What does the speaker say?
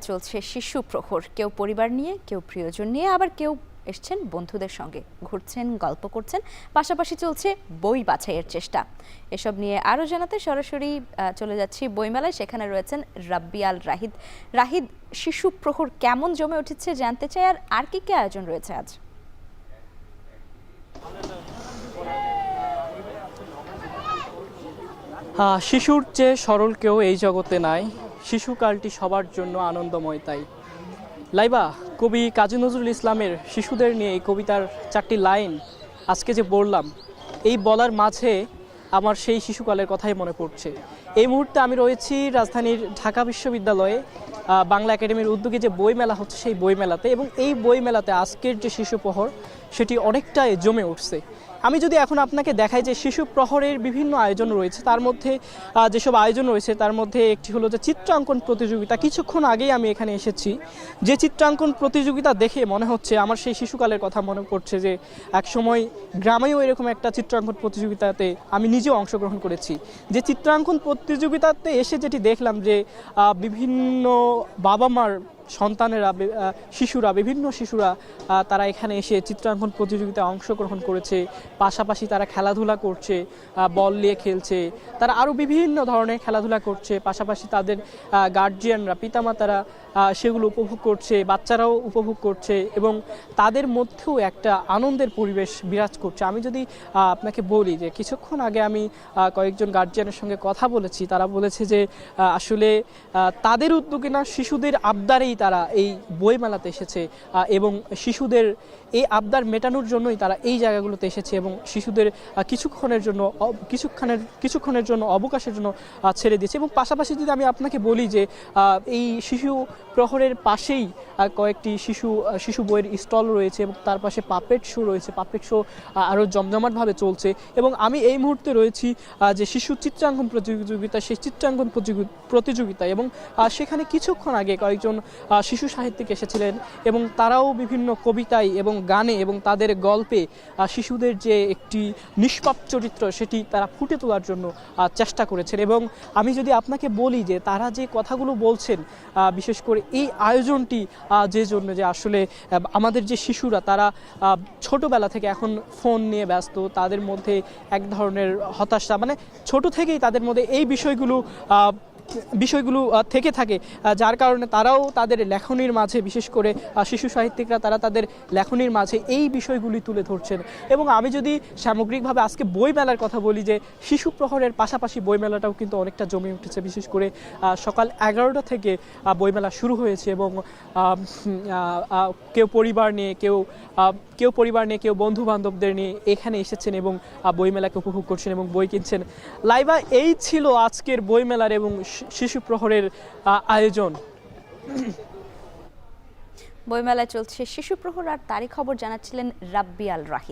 চলছে শিশু প্রহর, কেউ পরিবার নিয়ে, কেউ প্রিয়জন নিয়ে, আবার কেউ এসছেন বন্ধুদের সঙ্গে, ঘুরছেন, গল্প করছেন, পাশাপাশি চলছে বই বাছাইয়ের চেষ্টা। এসব নিয়ে আরও জানাতে সরাসরি চলে যাচ্ছি বইমেলায়। সেখানে রয়েছেন রাব্বিয়াল রাহিদ। রাহিদ, শিশু প্রহর কেমন জমে উঠেছে জানতে চাই, আর কি কি আয়োজন রয়েছে আজ? শিশুর চেয়ে সরল কেউ এই জগতে নাই, শিশুকালটি সবার জন্য আনন্দময়। তাই লাইবা, কবি কাজী নজরুল ইসলামের শিশুদের নিয়ে এই কবিতার 4টি লাইন আজকে যে বললাম, এই বলার মাঝে আমার সেই শিশুকালের কথাই মনে পড়ছে। এই মুহূর্তে আমি রয়েছি রাজধানীর ঢাকা বিশ্ববিদ্যালয়ে বাংলা একাডেমির উদ্যোগে যে বইমেলা হচ্ছে সেই বইমেলাতে, এবং এই বইমেলাতে আজকের যে শিশু প্রহর সেটি অনেকটাই জমে উঠছে। আমি যদি এখন আপনাকে দেখাই যে শিশু প্রহরের বিভিন্ন আয়োজন রয়েছে, তার মধ্যে যেসব আয়োজন রয়েছে তার মধ্যে একটি হলো যে চিত্রাঙ্কন প্রতিযোগিতা। কিছুক্ষণ আগেই আমি এখানে এসেছি, যে চিত্রাঙ্কন প্রতিযোগিতা দেখে মনে হচ্ছে আমার সেই শিশুকালের কথা মনে পড়ছে, যে একসময় গ্রামেও এরকম একটা চিত্রাঙ্কন প্রতিযোগিতাতে আমি নিজেও অংশগ্রহণ করেছি। যে চিত্রাঙ্কন প্রতিযোগিতাতে এসে যেটি দেখলাম যে বিভিন্ন বাবা মার সন্তানেরা, বিভিন্ন শিশুরা তারা এখানে এসে চিত্রাঙ্কন প্রতিযোগিতায় অংশগ্রহণ করেছে, পাশাপাশি তারা খেলাধুলা করছে, বল নিয়ে খেলছে, তারা আরও বিভিন্ন ধরনের খেলাধুলা করছে, পাশাপাশি তাদের গার্জিয়ানরা, পিতামাতারা সেগুলো উপভোগ করছে, বাচ্চারাও উপভোগ করছে, এবং তাদের মধ্যেও একটা আনন্দের পরিবেশ বিরাজ করছে। আমি যদি আপনাকে বলি যে কিছুক্ষণ আগে আমি কয়েকজন গার্জিয়ানের সঙ্গে কথা বলেছি, তারা বলেছে যে আসলে তাদের উদ্যোগে না, শিশুদের আবদারেই তারা এই বইমেলাতে এসেছে, এবং শিশুদের এই আবদার মেটানোর জন্যই তারা এই জায়গাগুলোতে এসেছে, এবং শিশুদের কিছুক্ষণের জন্য অবকাশের জন্য ছেড়ে দিয়েছে। এবং পাশাপাশি যদি আমি আপনাকে বলি যে এই শিশু প্রহরের পাশেই কয়েকটি শিশু বইয়ের স্টল রয়েছে, এবং তার পাশে পাপেট শো রয়েছে। পাপেট শো আরও জমজমাটভাবে চলছে, এবং আমি এই মুহূর্তে রয়েছি যে শিশু চিত্রাঙ্কন প্রতিযোগিতা, সেই চিত্রাঙ্কন প্রতিযোগিতা, এবং সেখানে কিছুক্ষণ আগে কয়েকজন শিশু সাহিত্যিক এসেছিলেন, এবং তারাও বিভিন্ন কবিতায় এবং গানে এবং তাদের গল্পে শিশুদের যে একটি নিষ্পাপ চরিত্র সেটি তারা ফুটে তোলার জন্য চেষ্টা করেছেন। এবং আমি যদি আপনাকে বলি যে তারা যে কথাগুলো বলছেন, বিশেষ করে এই আয়োজনটি যে জন্য, যে আসলে আমাদের যে শিশুরা তারা ছোটবেলা থেকে এখন ফোন নিয়ে ব্যস্ত, তাদের মধ্যে এক ধরনের হতাশা, মানে ছোট থেকেই তাদের মধ্যে এই বিষয়গুলো থেকে থাকে, যার কারণে তারাও তাদের লেখনীর মাঝে, বিশেষ করে শিশু সাহিত্যিকরা তারা তাদের লেখনীর মাঝে এই বিষয়গুলি তুলে ধরছেন। এবং আমি যদি সামগ্রিকভাবে আজকে বইমেলার কথা বলি, যে শিশু প্রহরের পাশাপাশি বইমেলাটাও কিন্তু অনেকটা জমে উঠেছে। বিশেষ করে সকাল 11টা থেকে বইমেলা শুরু হয়েছে, এবং কেউ পরিবার নিয়ে, কেউ বন্ধু বান্ধবদের নিয়ে এখানে এসেছেন এবং বইমেলাকে উপভোগ করছেন এবং বই কিনছেন। লাইবা, এই ছিল আজকের বইমেলার এবং শিশু প্রহরের আয়োজন। বইমেলায় চলছে শিশু প্রহর, আর তারই খবর জানাচ্ছিলেন রাব্বিয়াল রাহিদ।